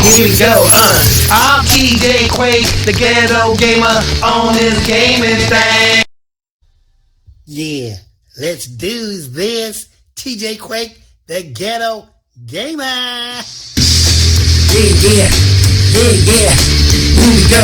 Here we go, I'm TJQUaKe, the ghetto gamer on this gaming thing. Yeah, let's do this. TJQUaKe, the ghetto gamer. Yeah. Here we go,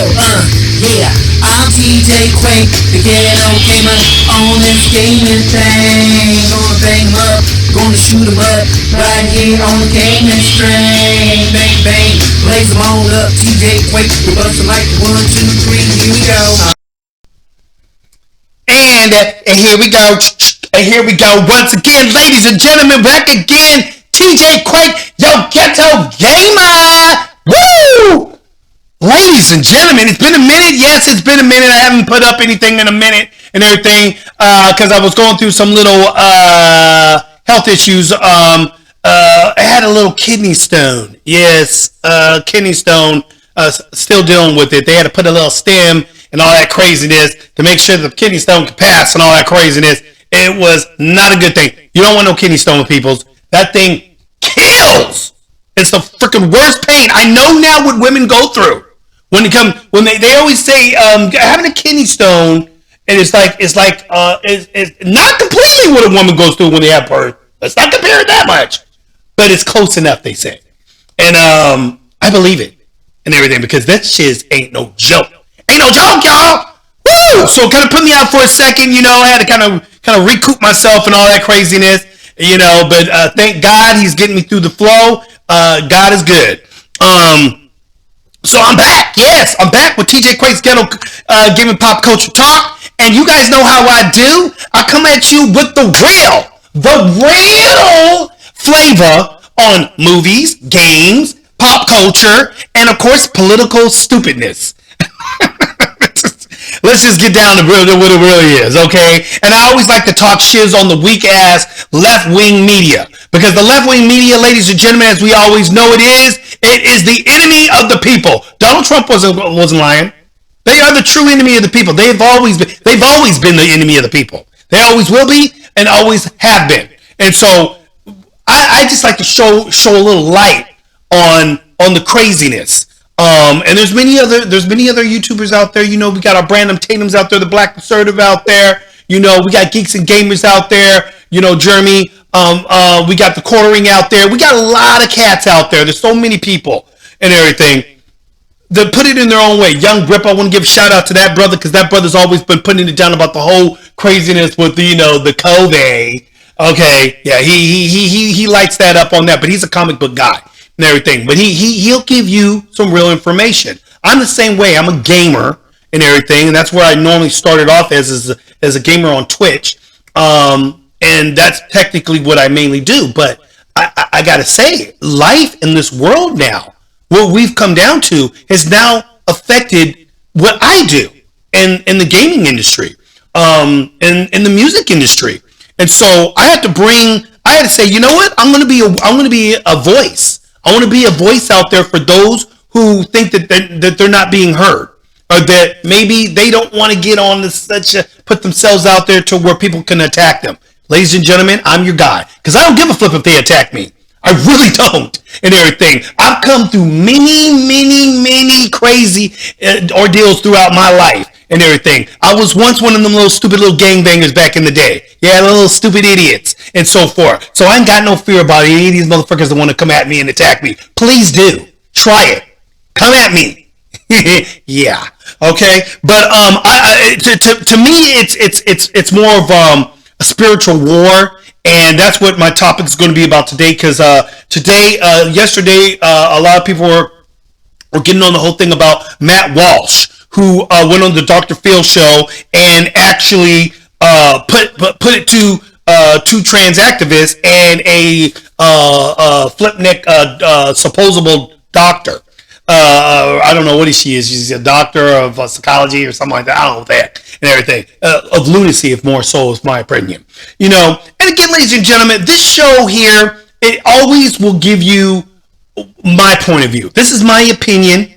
yeah. I'm TJQUaKe, the ghetto gamer on this gaming thing. Gonna bang 'em up, gonna shoot 'em up, right here on the gaming string. Bang, bang, blaze 'em on up. TJQUaKe, we bustin' like 1, 2, 3, here we go. And here we go once again, ladies and gentlemen, back again. TJQUaKe, yo ghetto gamer. Woo! Ladies and gentlemen, it's been a minute. Yes, it's been a minute. I haven't put up anything in a minute and everything because I was going through some little health issues. I had a little kidney stone. Yes, kidney stone. Still dealing with it. They had to put a little stem and all that craziness to make sure the kidney stone could pass and all that craziness. It was not a good thing. You don't want no kidney stone, peoples. That thing kills. It's the freaking worst pain. I know now what women go through when they always say having a kidney stone, and it's not completely what a woman goes through when they have birth. Let's not compare it that much, but it's close enough, they say, and I believe it and everything because that shit ain't no joke. Ain't no joke, y'all. Woo! So it kind of put me out for a second. You know, I had to kind of recoup myself and all that craziness. You know, but thank God he's getting me through the flow. God is good. So I'm back. Yes, I'm back with TJQUaKe's Ghetto Gaming Pop Culture Talk. And you guys know how I do. I come at you with the real flavor on movies, games, pop culture, and of course, political stupidness. Let's just get down to what it really is, okay? And I always like to talk shiz on the weak-ass left-wing media. Because the left-wing media, ladies and gentlemen, as we always know it is the enemy of the people. Donald Trump wasn't lying. They are the true enemy of the people. They've always been the enemy of the people. They always will be and always have been. And so I just like to show a little light on the craziness. And there's many other YouTubers out there. You know, we got our Brandon Tatums out there, the Black Conservative out there. You know, we got Geeks and Gamers out there. You know, Jeremy. We got the Quartering out there. We got a lot of cats out there. There's so many people and everything that put it in their own way. Young Grip, I want to give a shout out to that brother because that brother's always been putting it down about the whole craziness with the COVID. Okay, yeah, he lights that up on that, but he's a comic book guy and everything. But he'll give you some real information. I'm the same way. I'm a gamer and everything, and that's where I normally started off as a gamer on Twitch. And that's technically what I mainly do. But I gotta say, life in this world now, what we've come down to, has now affected what I do in the gaming industry, in the music industry. And so I had to say, you know what? I'm gonna be a voice. I want to be a voice out there for those who think that they're not being heard, or that maybe they don't want to get on put themselves out there to where people can attack them. Ladies and gentlemen, I'm your guy, because I don't give a flip if they attack me. I really don't, and everything. I've come through many crazy ordeals throughout my life and everything. I was once one of them little stupid little gangbangers back in the day. Yeah, little stupid idiots and so forth. So I ain't got no fear about any of these motherfuckers that want to come at me and attack me. Please do. Try it. Come at me. Yeah. Okay. But to me, it's more of a spiritual war, and that's what my topic is going to be about today. Because yesterday, a lot of people were getting on the whole thing about Matt Walsh, who went on the Dr. Phil show and actually put it to two trans activists and a flipneck supposable doctor. I don't know what she is. She's a doctor of psychology or something like that. I don't know that and everything. Of lunacy, if more so, is my opinion. You know, and again, ladies and gentlemen, this show here, it always will give you my point of view. This is my opinion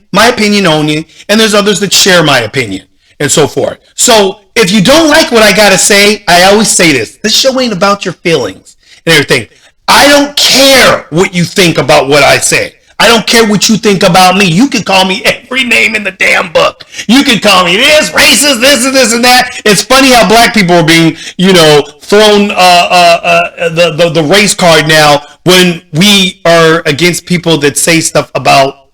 only, and there's others that share my opinion and so forth. So if you don't like what I gotta say, I always say this show ain't about your feelings and everything. I don't care what you think about what I say. I don't care what you think about me. You can call me every name in the damn book. You can call me this, racist, this and this and that. It's funny how black people are being, thrown the race card now when we are against people that say stuff about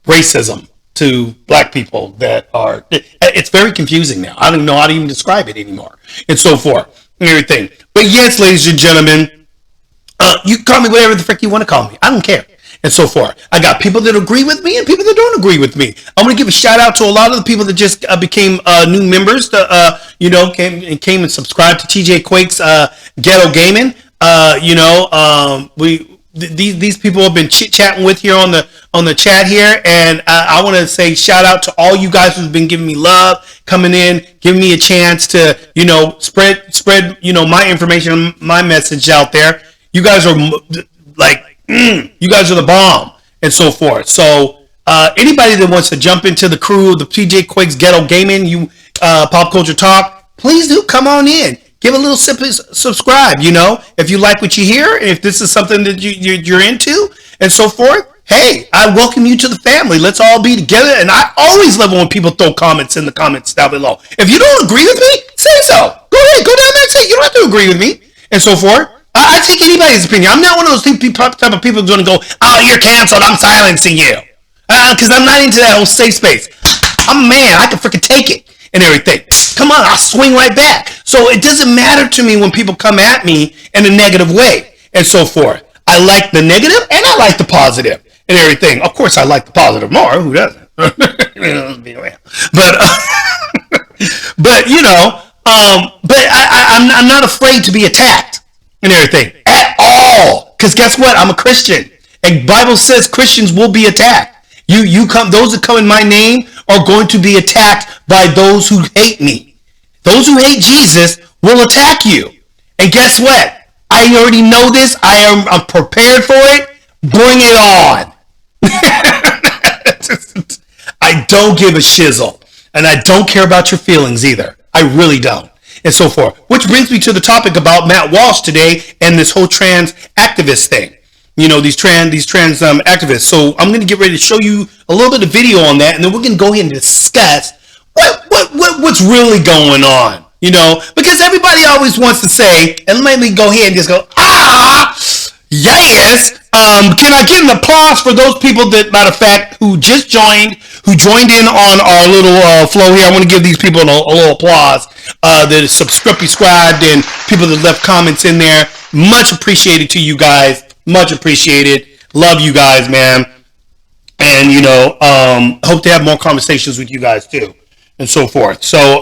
racism to black people that are. It's very confusing now. I don't know how to even describe it anymore, and so forth and everything. But yes, ladies and gentlemen, you can call me whatever the frick you want to call me. I don't care. And so forth. I got people that agree with me and people that don't agree with me. I'm going to give a shout out to a lot of the people that just became new members. Came and subscribed to TJQUake's Ghetto Gaming. These people have been chit chatting with here on the chat here, and I want to say shout out to all you guys who've been giving me love, coming in, giving me a chance to spread my information, my message out there. You guys are you guys are the bomb, and so forth. So anybody that wants to jump into the crew of the TJQUake's Ghetto Gaming, Pop Culture Talk, please do come on in. Give a little subscribe, if you like what you hear, if this is something that you're into, and so forth. Hey, I welcome you to the family. Let's all be together. And I always love it when people throw comments in the comments down below. If you don't agree with me, say so. Go ahead, go down there and say it. You don't have to agree with me, and so forth. I take anybody's opinion. I'm not one of those type of people who's going to go, oh, you're canceled, I'm silencing you. Because I'm not into that whole safe space. I'm a man. I can freaking take it and everything. Come on, I'll swing right back. So it doesn't matter to me when people come at me in a negative way and so forth. I like the negative and I like the positive and everything. Of course, I like the positive more. Who doesn't? But I'm not afraid to be attacked and everything at all, because guess what? I'm a Christian, and Bible says Christians will be attacked. Those that come in my name are going to be attacked by those who hate me. Those who hate Jesus will attack you, and guess what? I already know this. I'm prepared for it. Bring it on. I don't give a shizzle, and I don't care about your feelings either. I really don't. And so forth. Which brings me to the topic about Matt Walsh today and this whole trans activist thing. These trans activists. So I'm going to get ready to show you a little bit of video on that, and then we're going to go ahead and discuss what's really going on. Because everybody always wants to say, and let me go ahead and just go, yes. Can I get an applause for those people that, matter of fact, who joined in on our little flow here? I want to give these people a little applause. That subscribed and people that left comments in there. Much appreciated to you guys. Much appreciated. Love you guys, man. And hope to have more conversations with you guys too, and so forth. So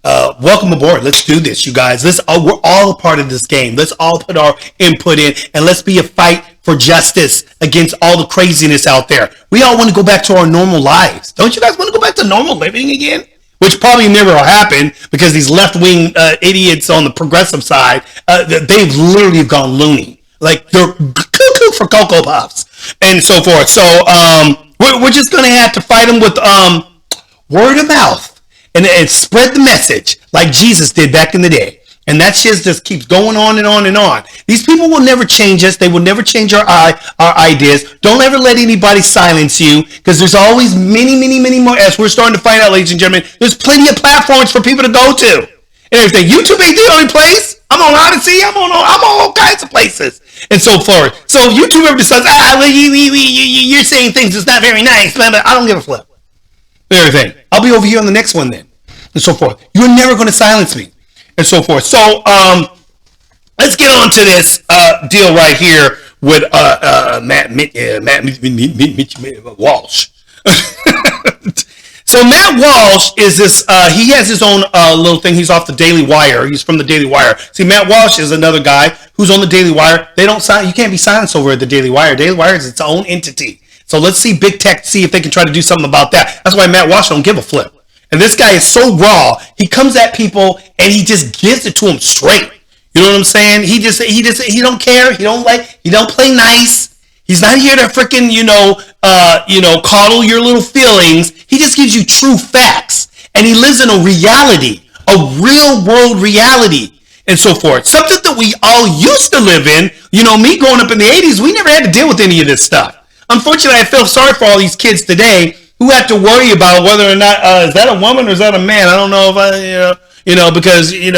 welcome aboard. Let's do this, you guys. We're all a part of this game. Let's all put our input in, and let's be a fight for justice against all the craziness out there. We all want to go back to our normal lives. Don't you guys want to go back to normal living again? Which probably never will happen, because these left-wing idiots on the progressive side, they've literally gone loony. Like, they're cuckoo for Cocoa Puffs and so forth. So we're just going to have to fight them with word of mouth and spread the message like Jesus did back in the day. And that shit just keeps going on and on and on. These people will never change us. They will never change our ideas. Don't ever let anybody silence you, because there's always many, many, many more. As we're starting to find out, ladies and gentlemen, there's plenty of platforms for people to go to and everything. YouTube ain't the only place. I'm on Odyssey. I'm on all kinds of places and so forth. So if YouTube ever decides, you're saying things that's not very nice, but I don't give a flip. Everything. I'll be over here on the next one then, and so forth. You're never going to silence me, and so forth. So let's get on to this deal right here with Matt Walsh. So Matt Walsh is this. He has his own little thing. He's off the Daily Wire. He's from the Daily Wire. See, Matt Walsh is another guy who's on the Daily Wire. They don't sign. You can't be silenced over at the Daily Wire. Daily Wire is its own entity. So let's see big tech, see if they can try to do something about that. That's why Matt Walsh don't give a flip. And this guy is so raw. He comes at people and he just gives it to them straight. You know what I'm saying? He don't care. He don't play nice. He's not here to freaking, coddle your little feelings. He just gives you true facts. And he lives in a reality, a real world reality, and so forth. Something that we all used to live in. Me growing up in the 80s, we never had to deal with any of this stuff. unfortunately, I feel sorry for all these kids today who have to worry about whether or not is that a woman or is that a man. I don't know if because you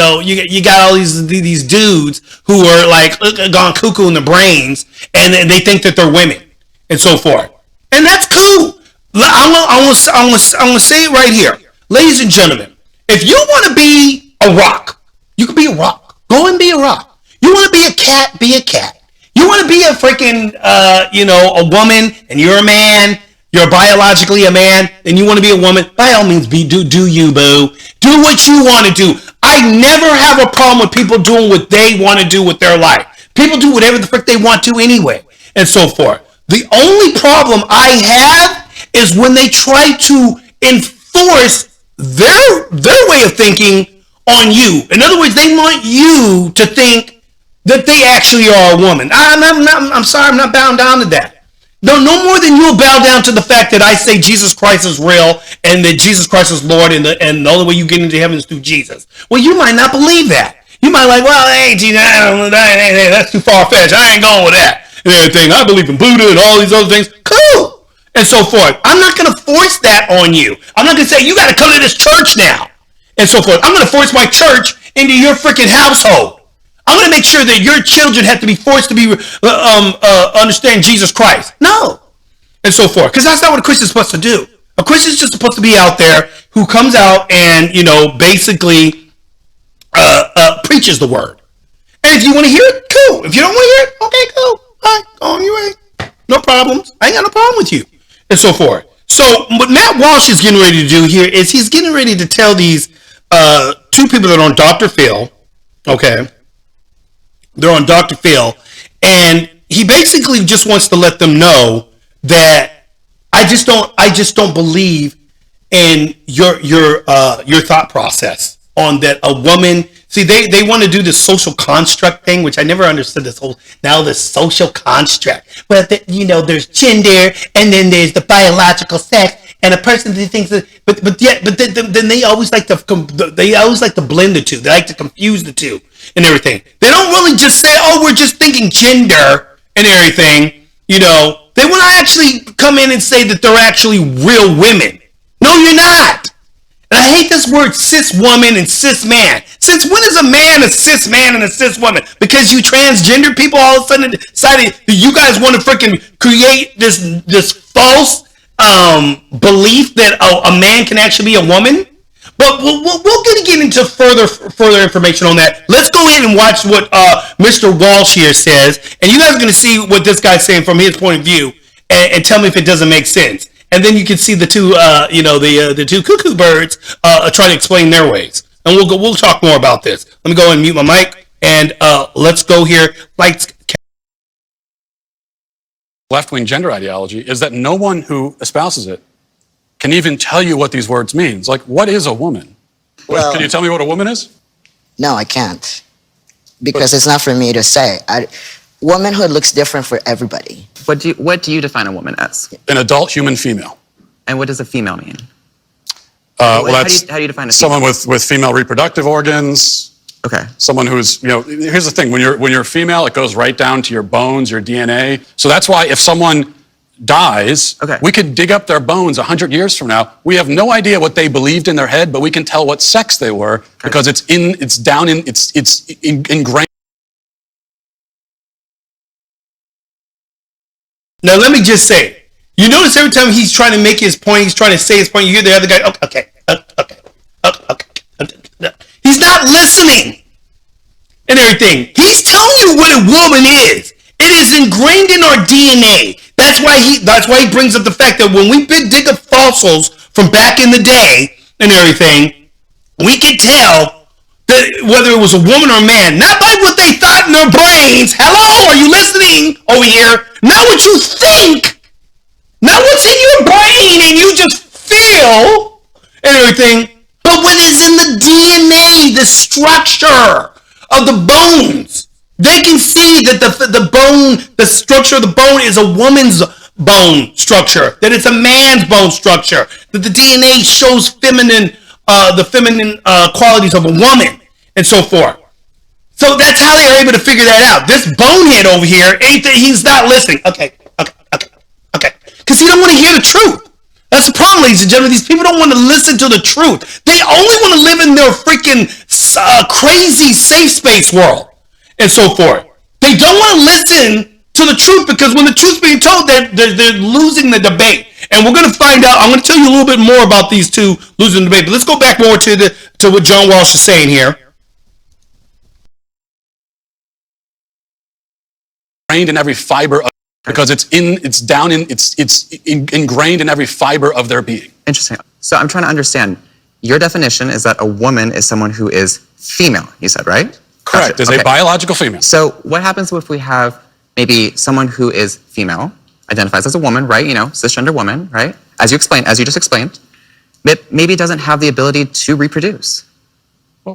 got all these dudes who are like gone cuckoo in the brains, and they think that they're women and so forth, and that's cool. I'm gonna say it right here, ladies and gentlemen. If you want to be a rock, you can be a rock. Go and be a rock. You want to be a cat, be a cat. You want to be a freaking a woman, and you're a man. You're biologically a man, and you want to be a woman. By all means, do you, boo. Do what you want to do. I never have a problem with people doing what they want to do with their life. People do whatever the frick they want to anyway, and so forth. The only problem I have is when they try to enforce their way of thinking on you. In other words, they want you to think that they actually are a woman. I'm sorry, I'm not bound down to that. No more than you'll bow down to the fact that I say Jesus Christ is real and that Jesus Christ is Lord and the only way you get into heaven is through Jesus. Well, you might not believe that. You might like, well, hey, Jesus, that's too far-fetched. I ain't going with that and everything. I believe in Buddha and all these other things. Cool. And so forth. I'm not going to force that on you. I'm not going to say, you got to come to this church now and so forth. I'm going to force my church into your freaking household. I'm going to make sure that your children have to be forced to be understand Jesus Christ. No. And so forth. Because that's not what a Christian's supposed to do. A Christian's just supposed to be out there who comes out and, basically preaches the word. And if you want to hear it, cool. If you don't want to hear it, okay, cool. All right, go on your way. No problems. I ain't got no problem with you. And so forth. So what Matt Walsh is getting ready to do here is he's getting ready to tell these two people that are on Dr. Phil, okay, they're on Dr. Phil, and he basically just wants to let them know that I just don't believe in your thought process on that a woman. See, they want to do this social construct thing, which I never understood this social construct. But there's gender, and then there's the biological sex, and a person that thinks that, but then they always like to blend the two. They like to confuse the two and everything. They don't really just say, oh, we're just thinking gender and everything. They want to actually come in and say that they're actually real women. No, you're not. And I hate this word cis woman and cis man. Since when is a man a cis man and a cis woman? Because you transgender people all of a sudden decided that you guys want to freaking create this false belief that a man can actually be a woman? But we'll get into further information on that. Let's go in and watch what Mr. Walsh here says, and you guys are going to see what this guy's saying from his point of view, and tell me if it doesn't make sense. And then you can see the two, the two cuckoo birds try to explain their ways, and we'll talk more about this. Let me go and mute my mic, and let's go here. Left-wing gender ideology is that no one who espouses it can even tell you what these words mean. Like, what is a woman? Well, can you tell me what a woman is? No, I can't. Because it's not for me to say. Womanhood looks different for everybody. What do you define a woman as? An adult human female. And what does a female mean? Well, that's how do you define a female? Someone with female reproductive organs. Okay. Someone who's, here's the thing. When you're female, it goes right down to your bones, your DNA. So that's why if someone dies, okay, we could dig up their bones 100 years from now. We have no idea what they believed in their head, but we can tell what sex they were because it's ingrained. Now let me just say, you notice every time he's trying to make his point, he's trying to say his point, you hear the other guy, okay. He's not listening and everything. He's telling you what a woman is. It is ingrained in our DNA. That's why he brings up the fact that when we dig up fossils from back in the day and everything, we can tell that whether it was a woman or a man, not by what they thought in their brains. Hello, are you listening over here? Not what you think, not what's in your brain and you just feel and everything, but what is in the DNA, the structure of the bones. They can see that the structure of the bone is a woman's bone structure, that it's a man's bone structure, that the DNA shows the feminine qualities of a woman, and so forth. So that's how they are able to figure that out. This bonehead over here, he's not listening. Okay. Because he don't want to hear the truth. That's the problem, ladies and gentlemen. These people don't want to listen to the truth. They only want to live in their freaking crazy safe space world and so forth. They don't want to listen to the truth because when the truth's being told, they're losing the debate. And we're going to find out. I'm going to tell you a little bit more about these two losing the debate. But let's go back more to what John Walsh is saying here. Ingrained in every fiber of, because it's ingrained in every fiber of their being. Interesting. So I'm trying to understand. Your definition is that a woman is someone who is female, you said, right? Correct. Is okay. a biological female. So what happens if we have maybe someone who is female, identifies as a woman, right? You know, cisgender woman, right? As you just explained, but maybe doesn't have the ability to reproduce.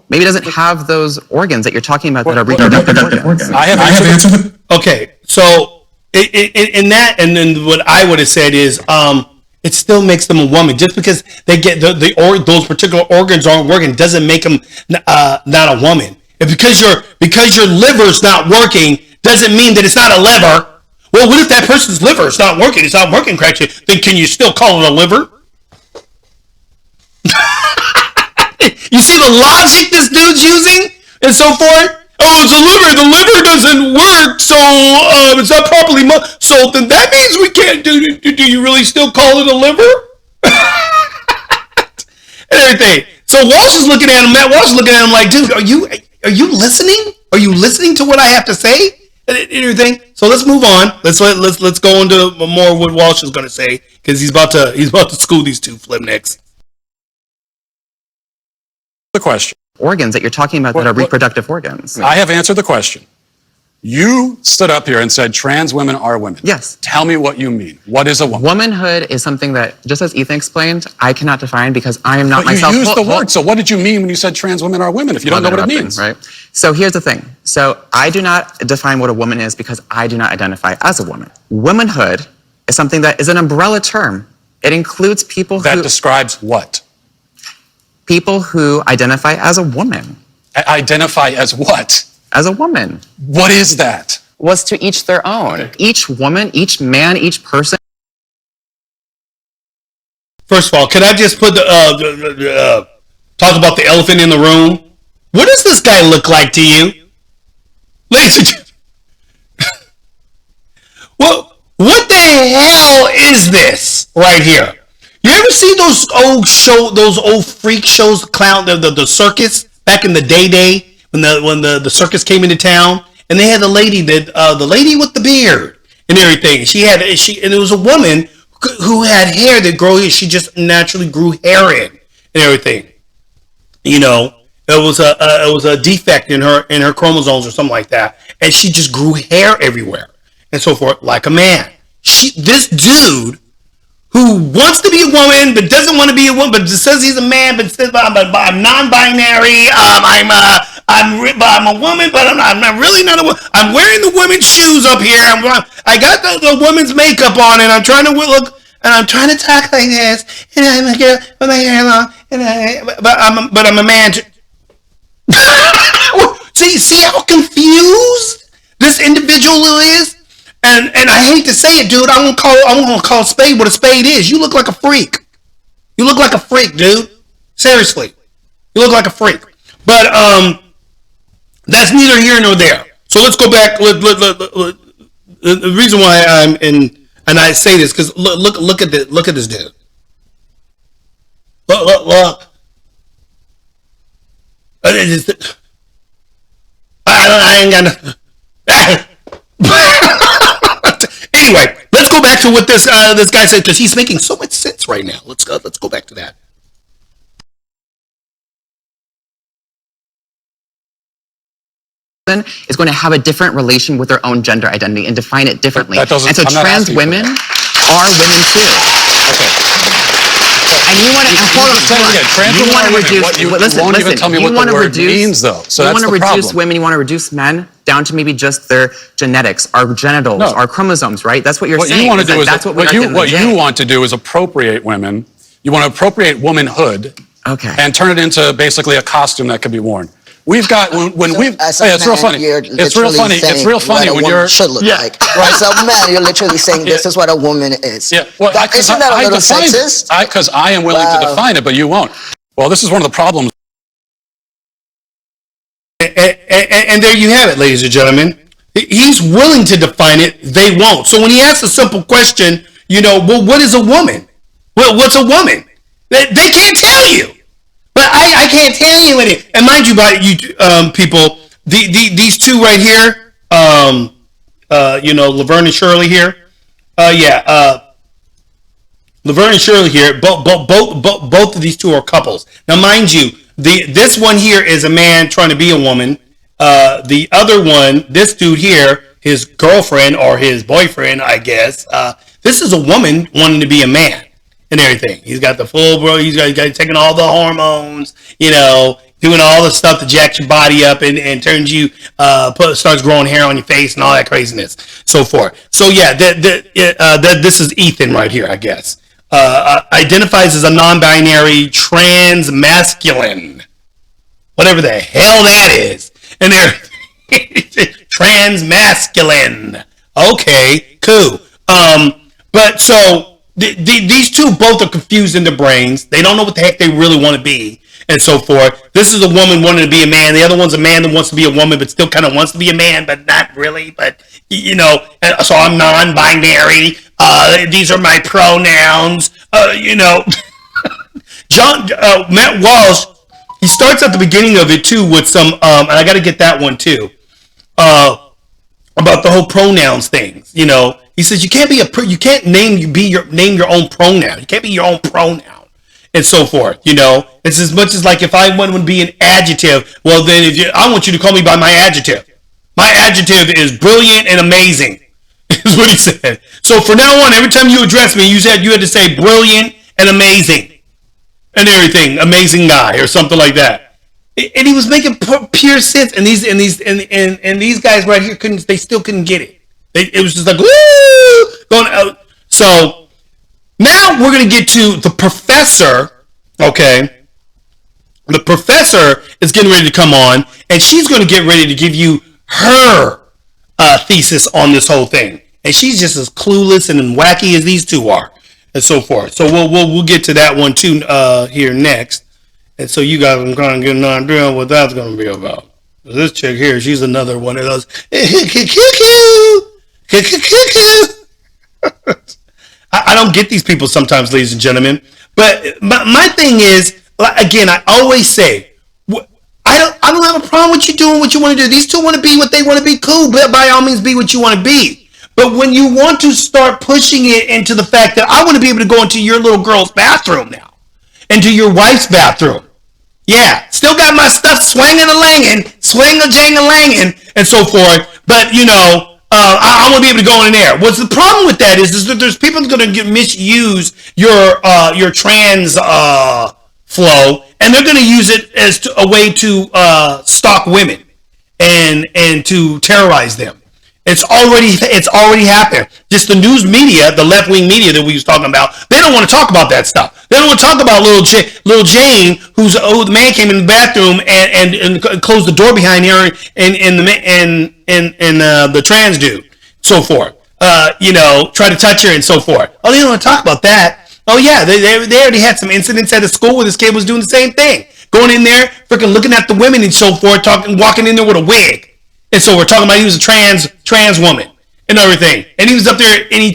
Maybe doesn't have those organs that you're talking about that are reproductive organs. I have answered. Okay, so in that, and then what I would have said is, it still makes them a woman. Just because they get those particular organs aren't working doesn't make them not a woman. And because your liver's not working doesn't mean that it's not a liver. Well, what if that person's liver is not working? It's not working correctly. Then can you still call it a liver? You see the logic this dude's using and so forth? Oh, it's a liver. The liver doesn't work, so it's not properly so then that means we can't do you really still call it a liver? And everything. So Walsh is looking at him, Matt Walsh is looking at him like, dude, are you listening? Are you listening to what I have to say? And everything. So let's move on. Let's go into more what Walsh is gonna say, because he's about to school these two flipnicks. The question. Organs that you're talking about that are reproductive organs. I have answered the question. You stood up here and said trans women are women. Yes. Tell me what you mean. What is a woman? Womanhood is something that, just as Ethan explained, I cannot define because I am not myself. You used the word. So what did you mean when you said trans women are women if you don't know what it means? Right. So here's the thing. So I do not define what a woman is because I do not identify as a woman. Womanhood is something that is an umbrella term. It includes people that describes what? People who identify as a woman. Identify as what? As a woman. What is that? Was to each their own. Each woman, each man, each person. First of all, can I just put talk about the elephant in the room? What does this guy look like to you? Ladies and gentlemen. Well, what the hell is this right here? You ever see those old freak shows, the circus back in the day when the circus came into town, and they had the lady with the beard and everything. And it was a woman who had hair that she just naturally grew hair in and everything. You know, it was a defect in her chromosomes or something like that, and she just grew hair everywhere and so forth like a man. This dude who wants to be a woman but doesn't want to be a woman, but just says he's a man, but says I'm non-binary. I'm a woman, but I'm not really not a woman. I'm wearing the women's shoes up here. I got the woman's makeup on, and I'm trying to look, and I'm trying to talk like this, and I'm a girl with my hair long, but I'm a man. See how confused this individual is. And I hate to say it, dude. I'm gonna call a spade what a spade is. You look like a freak. You look like a freak, dude. Seriously, you look like a freak. But that's neither here nor there. So let's go back. The reason why I'm in, and I say this because look at this dude. Look. I ain't got no. Anyway, let's go back to what this guy said because he's making so much sense right now. Let's go back to that. Is going to have a different relation with their own gender identity and define it differently. And so trans women are women too. Okay. And you want to reduce. You won't even tell me what the word means, though. So you want to reduce women. You want to reduce men down to maybe just their genetics, our genitals, our chromosomes, right? That's what you're saying. What you want to do is appropriate women. You want to appropriate womanhood, okay, and turn it into basically a costume that could be worn. We've got when we've. As a Hey, it's real man, funny. you're It's real literally funny. It's saying real funny what a when woman you're. should look Yeah, like. right. As a man, you're literally saying this is what a woman is. Yeah, well, Isn't that a little sexist? Because I am willing to define it, but you won't. Well, this is one of the problems. And there you have it, ladies and gentlemen. He's willing to define it. They won't. So when he asks a simple question, well, what is a woman? Well, what's a woman? They can't tell you. But I can't tell you anything. And mind you, people, these two right here, Laverne and Shirley here. Laverne and Shirley here. Both of these two are couples. Now, mind you, this one here is a man trying to be a woman. The other one, this dude here, his girlfriend or his boyfriend, I guess. This is a woman wanting to be a man and everything. He's got the full bro. He's got taking all the hormones, doing all the stuff to jack your body up and turns you, starts growing hair on your face and all that craziness, so forth. So yeah, this is Ethan right here, I guess. Identifies as a non-binary trans masculine, whatever the hell that is, and they're trans masculine. Okay, cool. But so these two both are confused in their brains. They don't know what the heck they really want to be, and so forth. This is a woman wanting to be a man. The other one's a man that wants to be a woman, but still kind of wants to be a man, but not really. But so I'm non-binary. These are my pronouns. Matt Walsh. He starts at the beginning of it too with some, and I got to get that one too. About the whole pronouns things, He says you can't name your own pronoun. You can't be your own pronoun, and so forth. It's as much as like if I want to be an adjective. Well, then I want you to call me by my adjective. My adjective is brilliant and amazing. Is what he said. So from now on, every time you address me, you had to say brilliant and amazing, and everything, amazing guy or something like that. And he was making pure sense, and these guys right here still couldn't get it. It was just like woo, going out. So now we're gonna get to the professor. Okay, the professor is getting ready to come on, and she's gonna get ready to give you her thesis on this whole thing, and she's just as clueless and wacky as these two are, and so forth. So we'll get to that one too here next. And so you guys can kind of get an idea what that's going to be about. This chick here, she's another one of those. I don't get these people sometimes, ladies and gentlemen. But my thing is, again, I always say, I don't have a problem with you doing what you want to do. These two want to be what they want to be. Cool, but by all means, be what you want to be. But when you want to start pushing it into the fact that I want to be able to go into your little girl's bathroom now, into your wife's bathroom. Yeah, still got my stuff swing-a-jang-a-langin', and so forth. But, I want to be able to go in there. What's the problem with that is that there's people going to misuse your trans flow, and they're going to use it as a way to stalk women and to terrorize them. It's already happened. Just the news media, the left-wing media that we was talking about, they don't want to talk about that stuff. They don't want to talk about little Jane, the man came in the bathroom and closed the door behind her and the trans dude, so forth. Try to touch her and so forth. Oh, they don't want to talk about that. Oh yeah, they already had some incidents at a school where this kid was doing the same thing, going in there, freaking looking at the women and so forth, walking in there with a wig. And so we're talking about he was a trans woman and everything. And he was up there and he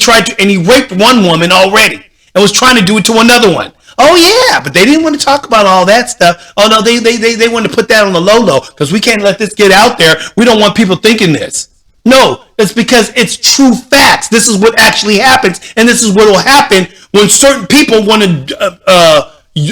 raped one woman already and was trying to do it to another one. Oh yeah, but they didn't want to talk about all that stuff. Oh no, they wanted to put that on the low because we can't let this get out there. We don't want people thinking this. No, it's because it's true facts. This is what actually happens, and this is what will happen when certain people want to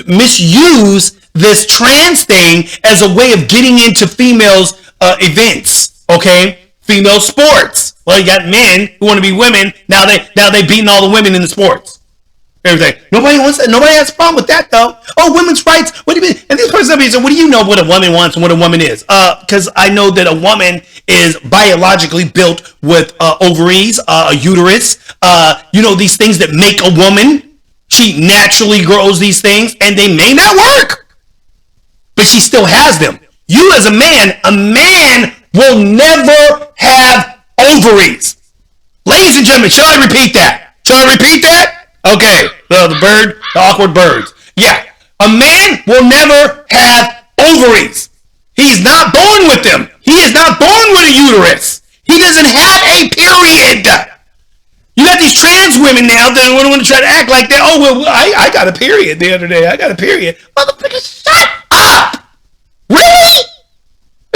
misuse this trans thing as a way of getting into females' events. Okay, female sports. Well, you got men who want to be women. Now they beating all the women in the sports. Everything. Nobody wants that. Nobody has a problem with that though. Oh, women's rights. What do you mean? And this person said, "What do you know what a woman wants and what a woman is?" Because I know that a woman is biologically built with ovaries, a uterus. These things that make a woman. She naturally grows these things, and they may not work, but she still has them. You as a man will never have ovaries. Ladies and gentlemen, shall I repeat that? Shall I repeat that? Okay, the awkward birds. Yeah, a man will never have ovaries. He's not born with them. He is not born with a uterus. He doesn't have a period. You got these trans women now that want to try to act like that. Oh, well, I got a period the other day. I got a period. Motherfucker, shut up. Really?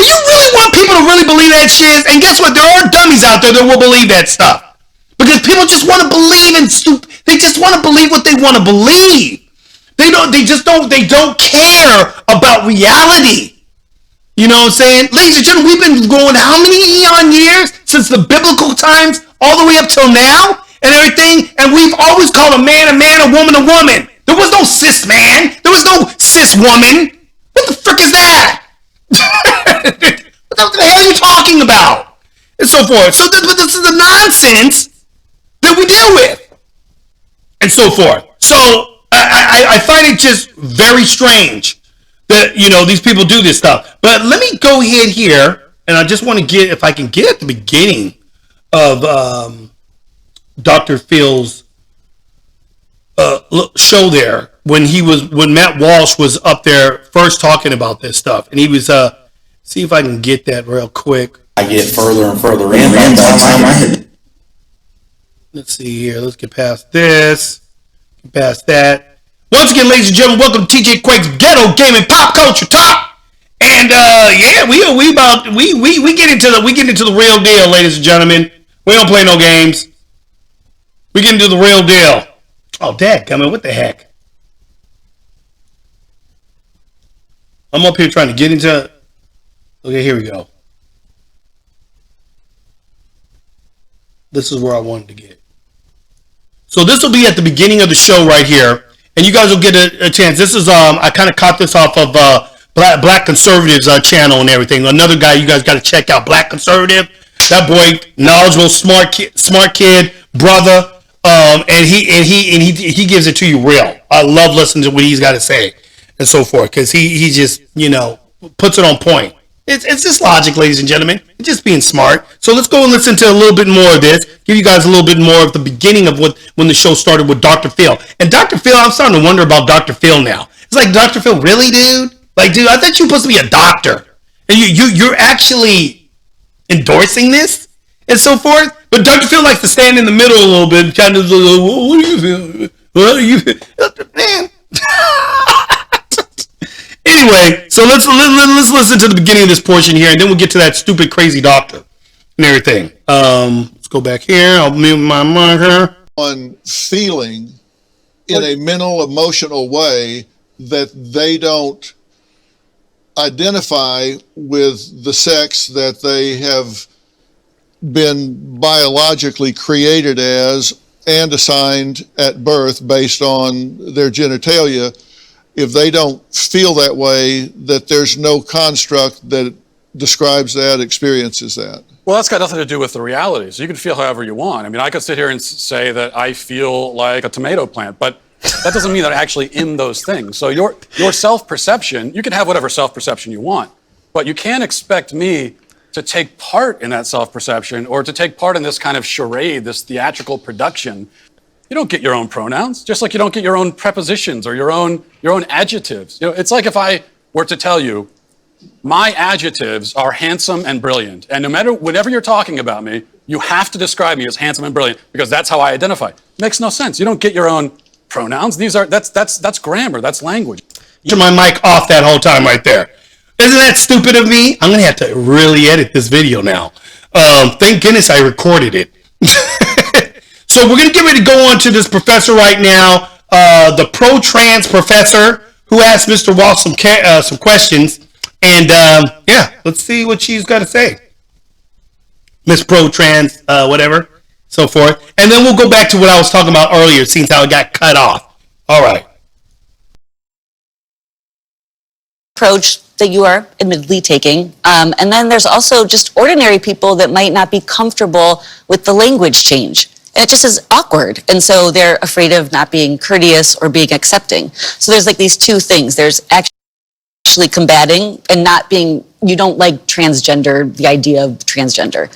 You really want people to really believe that shit? And guess what? There are dummies out there that will believe that stuff. Because people just want to believe in stupid. They just want to believe what they want to believe. They don't care about reality. You know what I'm saying? Ladies and gentlemen, we've been going how many eon years since the biblical times all the way up till now and everything, and we've always called a man, a woman, a woman. There was no cis man. There was no cis woman. What the frick is that? What the hell are you talking about? And so forth. So this is the nonsense that we deal with. And so forth. So I find it just very strange that, you know, these people do this stuff. But let me go ahead here, and I just want to get, if I can get at the beginning of Dr. Phil's show there, when Matt Walsh was up there first talking about this stuff, and he was see if I can get that real quick. I get further and further in. By the time I hit. Let's see here. Let's get past this. Get past that. Once again, ladies and gentlemen, welcome to TJQUake's Ghetto Gaming Pop Culture Talk. And yeah, we get into the real deal, ladies and gentlemen. We don't play no games. We get into the real deal. Oh, dadgummit, what the heck? I'm up here trying to get into. Okay, here we go. This is where I wanted to get. So this will be at the beginning of the show right here, and you guys will get a chance. This is I kind of caught this off of Black Conservative's channel and everything. Another guy you guys got to check out, Black Conservative. That boy, knowledgeable, smart kid, brother, and he gives it to you real. I love listening to what he's got to say and so forth, because he just, you know, puts it on point. It's just logic, ladies and gentlemen. It's just being smart. So let's go and listen to a little bit more of this. Give you guys a little bit more of the beginning of when the show started with Dr. Phil. And Dr. Phil, I'm starting to wonder about Dr. Phil now. It's like, Dr. Phil, really, dude? Like, dude, I thought you were supposed to be a doctor. And you're actually endorsing this and so forth. But Dr. Phil likes to stand in the middle a little bit and kind of, what do you feel? What do you feel? Man. Anyway, so let's listen to the beginning of this portion here, and then we'll get to that stupid, crazy doctor and everything. Let's go back here. I'll mute my mic here. On feeling in a mental, emotional way that they don't identify with the sex that they have been biologically created as and assigned at birth based on their genitalia. If they don't feel that way, that there's no construct that describes that, experiences that. Well, that's got nothing to do with the reality. So you can feel however you want. I mean, I could sit here and say that I feel like a tomato plant, but that doesn't mean that I'm actually in those things. So your self-perception, you can have whatever self-perception you want, but you can't expect me to take part in that self-perception or to take part in this kind of charade, this theatrical production. You don't get your own pronouns, just like you don't get your own prepositions or your own adjectives. You know, it's like if I were to tell you, my adjectives are handsome and brilliant, and whenever you're talking about me, you have to describe me as handsome and brilliant because that's how I identify. Makes no sense. You don't get your own pronouns. That's grammar. That's language. Turn my mic off that whole time right there. Isn't that stupid of me? I'm gonna have to really edit this video now. Thank goodness I recorded it. So we're going to get ready to go on to this professor right now, the pro-trans professor who asked Mr. Walsh some questions. And yeah, let's see what she's got to say. Miss Pro-trans, whatever, so forth. And then we'll go back to what I was talking about earlier, seeing how it got cut off. All right. Approach that you are admittedly taking. And then there's also just ordinary people that might not be comfortable with the language change. And it just is awkward. And so they're afraid of not being courteous or being accepting. So there's like these two things. There's actually actually combating and not being, you don't like transgender, the idea of transgender.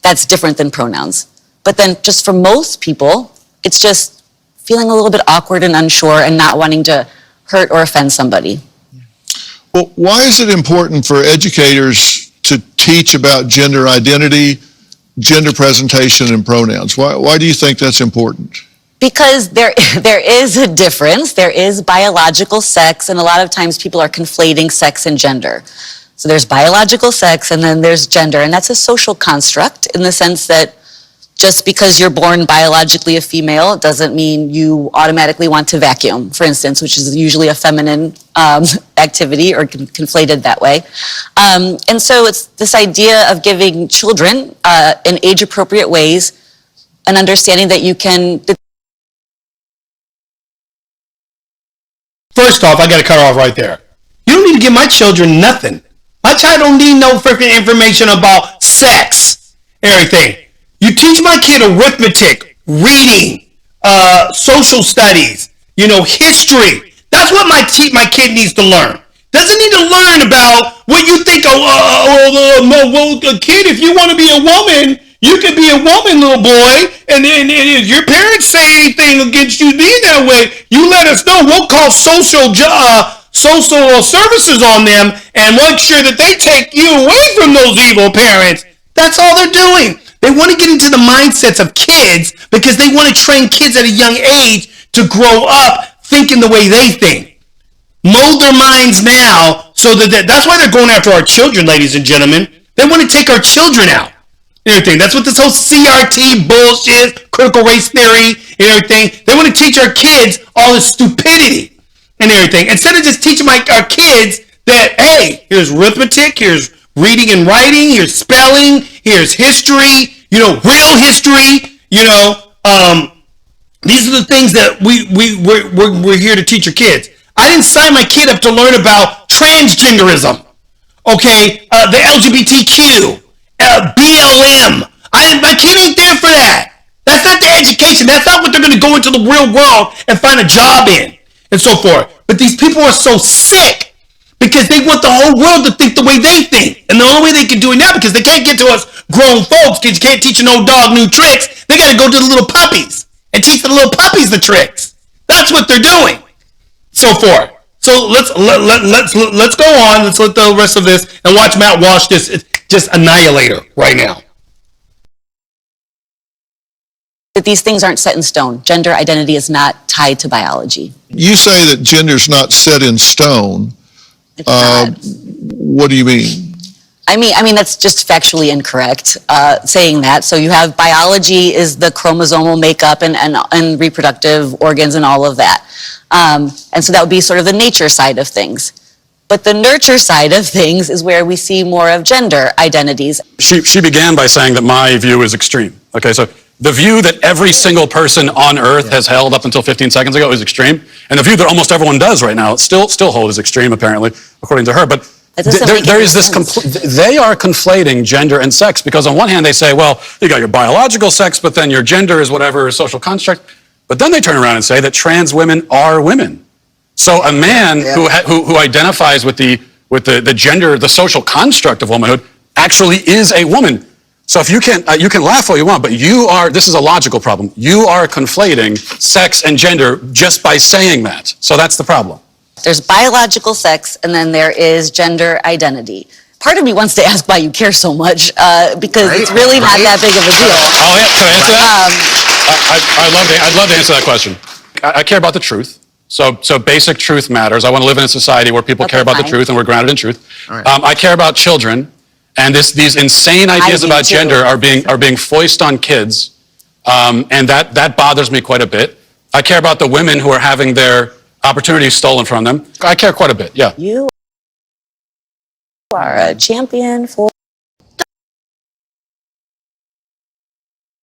That's different than pronouns. But then just for most people, it's just feeling a little bit awkward and unsure and not wanting to hurt or offend somebody. Well, why is it important for educators to teach about gender identity, gender presentation, and pronouns? Why do you think that's important? Because there is a difference. There is biological sex, and a lot of times people are conflating sex and gender. So there's biological sex, and then there's gender, and that's a social construct in the sense that just because you're born biologically a female doesn't mean you automatically want to vacuum, for instance, which is usually a feminine activity or conflated that way. And so it's this idea of giving children in age-appropriate ways an understanding that you can. First off, I got to cut off right there. You don't need to give my children nothing. My child don't need no freaking information about sex, everything. You teach my kid arithmetic, reading, social studies, history. That's what my kid needs to learn. Doesn't need to learn about what you think. A kid, if you want to be a woman, you can be a woman, little boy. And if your parents say anything against you being that way, you let us know. We'll call social services on them and make sure that they take you away from those evil parents. That's all they're doing. They want to get into the mindsets of kids because they want to train kids at a young age to grow up thinking the way they think. Mold their minds now so that's why they're going after our children, ladies and gentlemen. They want to take our children out. Everything. That's what this whole CRT bullshit, critical race theory, and everything. They want to teach our kids all this stupidity and everything. Instead of just teaching our kids that, hey, here's arithmetic, here's reading and writing, here's spelling, here's history, real history, these are the things that we're here to teach your kids. I didn't sign my kid up to learn about transgenderism, okay, the LGBTQ, BLM. My kid ain't there for that. That's not the education. That's not what they're going to go into the real world and find a job in and so forth. But these people are so sick because they want the whole world to think the way they think. And the only way they can do it now, because they can't get to us grown folks, because you can't teach an old dog new tricks, they got to go to the little puppies and teach the little puppies the tricks. That's what they're doing. So forth. So let's go on. Let's let the rest of this and watch Matt Walsh just annihilate her right now. That these things aren't set in stone. Gender identity is not tied to biology. You say that gender's not set in stone. It's not. What do you mean? I mean that's just factually incorrect saying that. So you have biology is the chromosomal makeup and reproductive organs and all of that. And so that would be sort of the nature side of things. But the nurture side of things is where we see more of gender identities. She began by saying that my view is extreme. Okay, so the view that every single person on Earth has held up until 15 seconds ago is extreme, and the view that almost everyone does right now still hold is extreme, apparently, according to her. But there is this they are conflating gender and sex, because on one hand they say, well, you got your biological sex, but then your gender is whatever social construct. But then they turn around and say that trans women are women. So a man who identifies with the gender, the social construct of womanhood, actually is a woman. So if you can laugh all you want, but this is a logical problem. You are conflating sex and gender just by saying that. So that's the problem. There's biological sex, and then there is gender identity. Part of me wants to ask why you care so much, because it's really not that big of a deal. Oh, yeah, can I answer that? I'd love to answer that question. I care about the truth. So basic truth matters. I want to live in a society where people care about the truth and we're grounded in truth. Right. I care about children, and these insane ideas about gender are being foisted on kids, and that bothers me quite a bit. I care about the women who are having their opportunities stolen from them. I care quite a bit. Yeah. You are a champion for.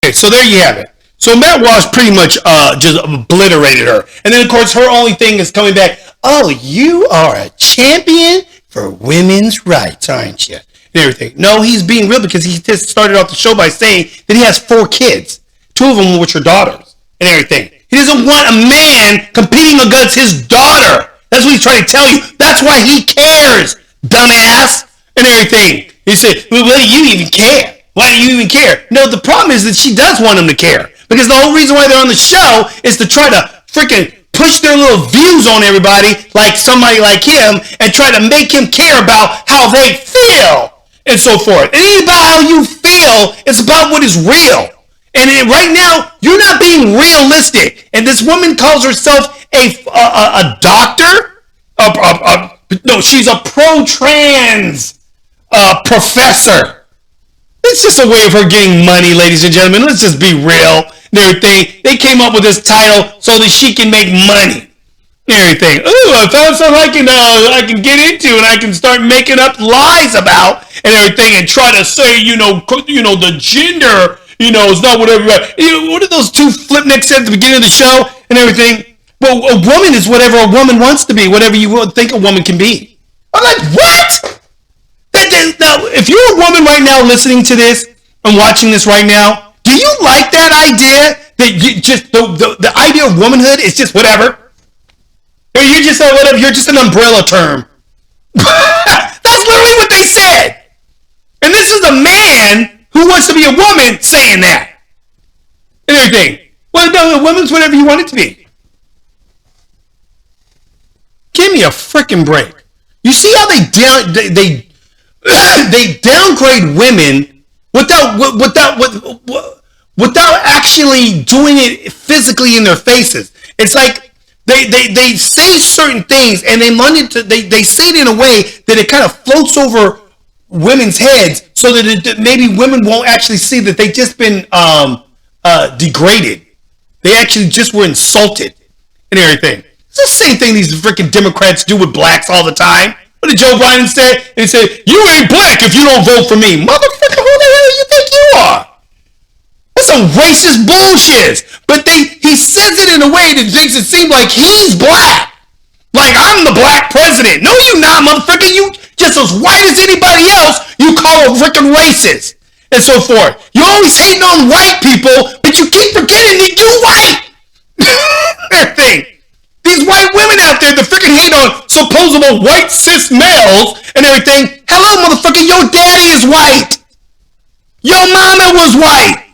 Okay, so there you have it. So Matt Walsh pretty much just obliterated her. And then, of course, her only thing is coming back, oh, you are a champion for women's rights, aren't you? And everything. No, he's being real, because he just started off the show by saying that he has 4 kids, 2 of them which are daughters and everything. He doesn't want a man competing against his daughter That's what he's trying to tell you. That's why he cares, dumbass, and everything. He said, well, why do you even care? Why do you even care? No, the problem is that she does want him to care. Because the whole reason why they're on the show is to try to freaking push their little views on everybody, like somebody like him, and try to make him care about how they feel, and so forth. It ain't about how you feel. It's about what is real. And right now, you're not being realistic. And this woman calls herself a doctor. No, she's a pro-trans professor. It's just a way of her getting money, ladies and gentlemen. Let's just be real and everything. They came up with this title so that she can make money and everything. Ooh, I found something I can get into and I can start making up lies about and everything and try to say, the gender, it's not what everybody. What are those two flipnicks said at the beginning of the show and everything? Well, a woman is whatever a woman wants to be, whatever you think a woman can be. I'm like, what? Now, if you're a woman right now listening to this and watching this right now, do you like that idea that you just the idea of womanhood is just whatever? Or you're just whatever? You're just an umbrella term. That's literally what they said. And this is a man who wants to be a woman saying that and everything. Well, no, a woman's whatever you want it to be. Give me a freaking break. You see how they downgrade women without actually doing it physically in their faces. It's like they say certain things and they say it in a way that it kind of floats over women's heads so that maybe women won't actually see that they just been degraded. They actually just were insulted and everything. It's the same thing these freaking Democrats do with blacks all the time. What did Joe Biden say? He said, you ain't black if you don't vote for me. Motherfucker, who the hell do you think you are? That's some racist bullshit. But he says it in a way that makes it seem like he's black. Like I'm the black president. No, you not, motherfucker. You just as white as anybody else, you call a freaking racist. And so forth. You're always hating on white people, but you keep forgetting that you white. Everything. These white women out there that freaking hate on supposable white cis males and everything. Hello, motherfucker, your daddy is white. Your mama was white.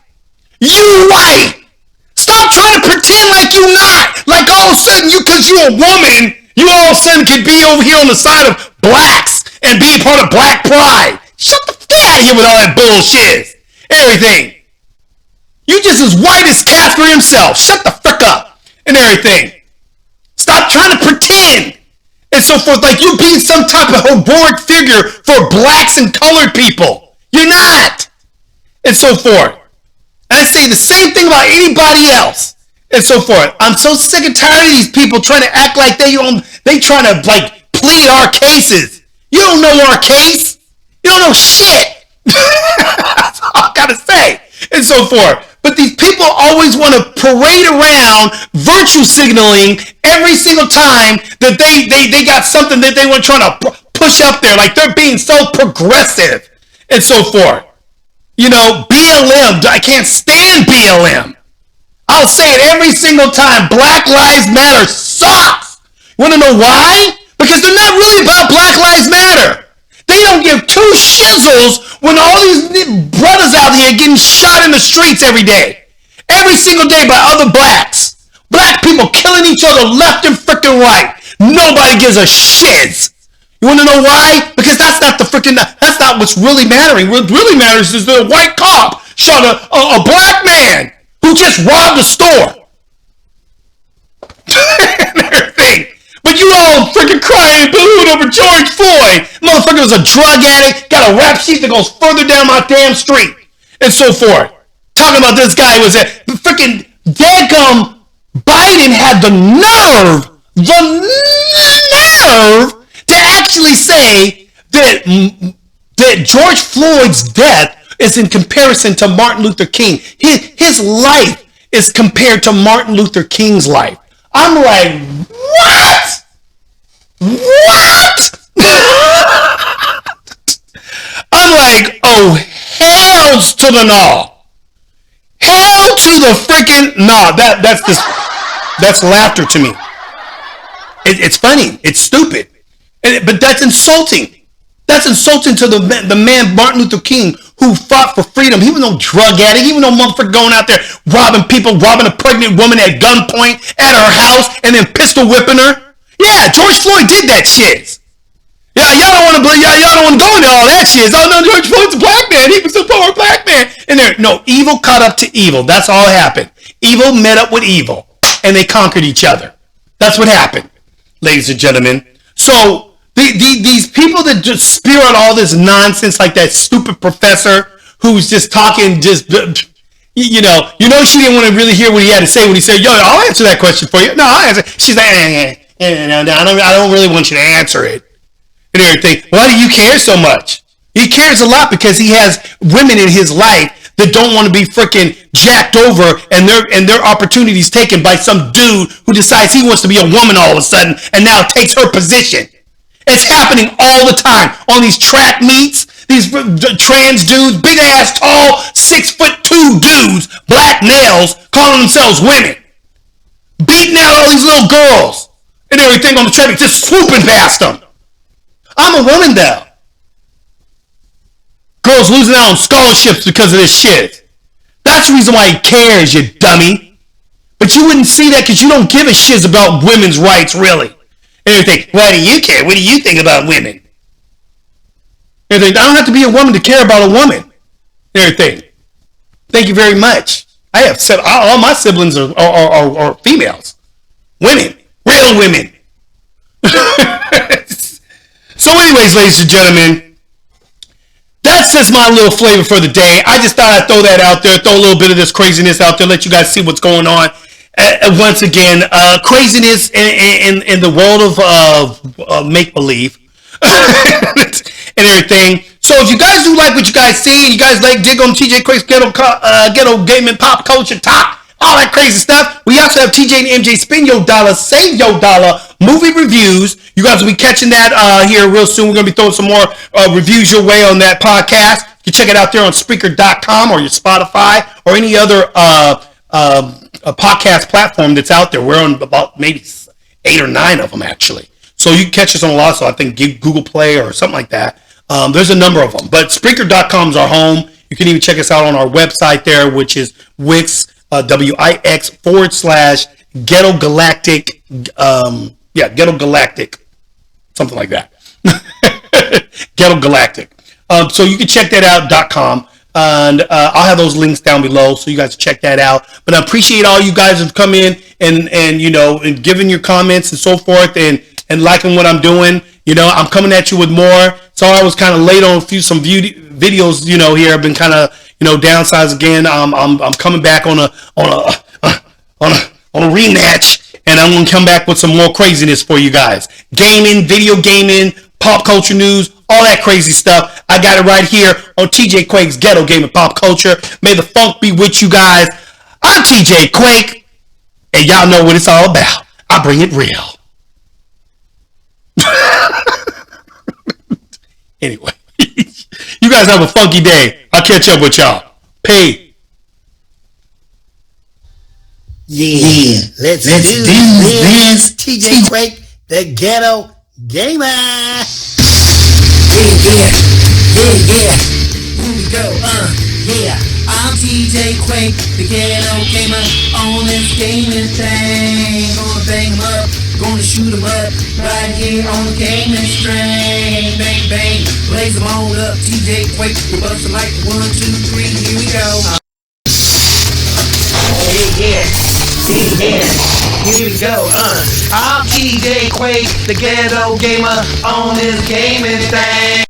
You white. Stop trying to pretend like you not. Like all of a sudden, because you're a woman, you all of a sudden can be over here on the side of blacks and be part of black pride. Shut the fuck out of here with all that bullshit. Everything. You just as white as Catherine himself. Shut the fuck up and everything. Stop trying to pretend and so forth like you being some type of heroic figure for blacks and colored people. You're not. And so forth. And I say the same thing about anybody else. And so forth. I'm so sick and tired of these people trying to act like they trying to like plead our cases. You don't know our case. You don't know shit. That's all I gotta say. And so forth. But these people always want to parade around virtue signaling every single time that they got something that they want trying to push up there. Like they're being so progressive and so forth. BLM, I can't stand BLM. I'll say it every single time. Black Lives Matter sucks. You want to know why? Because they're not really about Black Lives Matter. They don't give two shizzles when all these brothers out here getting shot in the streets every day. Every single day by other blacks. Black people killing each other left and freaking right. Nobody gives a shiz. You want to know why? Because that's not what's really mattering. What really matters is that a white cop shot a black man who just robbed a store. And everything. But you all freaking crying and booing over George Floyd. Motherfucker was a drug addict, got a rap sheet that goes further down my damn street. And so forth. Talking about this guy was a freaking dadgum Biden had the nerve to actually say that George Floyd's death is in comparison to Martin Luther King. His life is compared to Martin Luther King's life. I'm like, what? What? I'm like, oh, hells to the gnaw. Hell to the freaking gnaw. That's laughter to me. It's funny. It's stupid. But that's insulting. That's insulting to the man Martin Luther King who fought for freedom. He was no drug addict. He was no motherfucker going out there robbing people, robbing a pregnant woman at gunpoint at her house and then pistol whipping her. Yeah, George Floyd did that shit. Yeah, y'all don't want to believe, y'all don't want to go into all that shit. Oh no, George Floyd's a black man. He was a poor black man. And there, no, evil caught up to evil. That's all that happened. Evil met up with evil, and they conquered each other. That's what happened, ladies and gentlemen. So these people that just spew out all this nonsense, like that stupid professor who's just talking, just you know, she didn't want to really hear what he had to say when he said, "Yo, I'll answer that question for you." No, I'll answer. She's like, no, I don't really want you to answer it. And everything. Why do you care so much? He cares a lot because he has women in his life that don't want to be freaking jacked over and their opportunities taken by some dude who decides he wants to be a woman all of a sudden and now takes her position. It's happening all the time on these track meets. These trans dudes, big ass, tall, 6'2" dudes, black males, calling themselves women, beating out all these little girls and everything on the track, just swooping past them. I'm a woman though. Girls losing out on scholarships because of this shit. That's the reason why he cares, you dummy. But you wouldn't see that because you don't give a shit about women's rights, really. And everything. Why do you care? What do you think about women? Everything. I don't have to be a woman to care about a woman. Everything. Thank you very much. I have all my siblings are females. Women. Real women. So anyways, ladies and gentlemen, that's just my little flavor for the day. I just thought I'd throw that out there, throw a little bit of this craziness out there, let you guys see what's going on. Once again, craziness in the world of make-believe and everything. So if you guys do like what you guys see, and you guys like dig on TJQUake's ghetto gaming pop culture talk, all that crazy stuff, we also have TJ&MJ Spend Your Dollar, Save Your Dollar movie reviews. You guys will be catching that here real soon. We're going to be throwing some more reviews your way on that podcast. You can check it out there on Spreaker.com or your Spotify or any other podcast platform that's out there. We're on about maybe 8 or 9 of them, actually. So you can catch us on a lot. So I think Google Play or something like that. There's a number of them. But Spreaker.com is our home. You can even check us out on our website there, which is Wix, WIX/Ghetto Galactic. Ghetto Galactic. Something like that. Ghetto Galactic. So you can check that out.com. And I'll have those links down below so you guys check that out. But I appreciate all you guys have come in and you know, and giving your comments and so forth and liking what I'm doing. You know, I'm coming at you with more. So I was kind of late on some videos, you know, here. I've been kind of, you know, downsized again. I'm coming back on a rematch, and I'm gonna come back with some more craziness for you guys. Gaming, video gaming, pop culture news, all that crazy stuff. I got it right here on TJQUake's Ghetto Gaming Pop Culture. May the funk be with you guys. I'm TJ Quake, and y'all know what it's all about. I bring it real. Anyway, you guys have a funky day. I'll catch up with y'all. Peace. Yeah. Let's do this. TJ Quake, the Ghetto Gamer. Yeah. Here we go. Yeah. I'm TJ Quake, the Ghetto Gamer, on this gaming thing. Gonna bang 'em up, gonna shoot 'em up, right here on the gaming string. Bang, bang, blaze 'em on up. TJ Quake, we bustin' like 1, 2, 3, here we go. Yeah. Here we go. I'm TJ Quake, the Ghetto Gamer, on this gaming thing.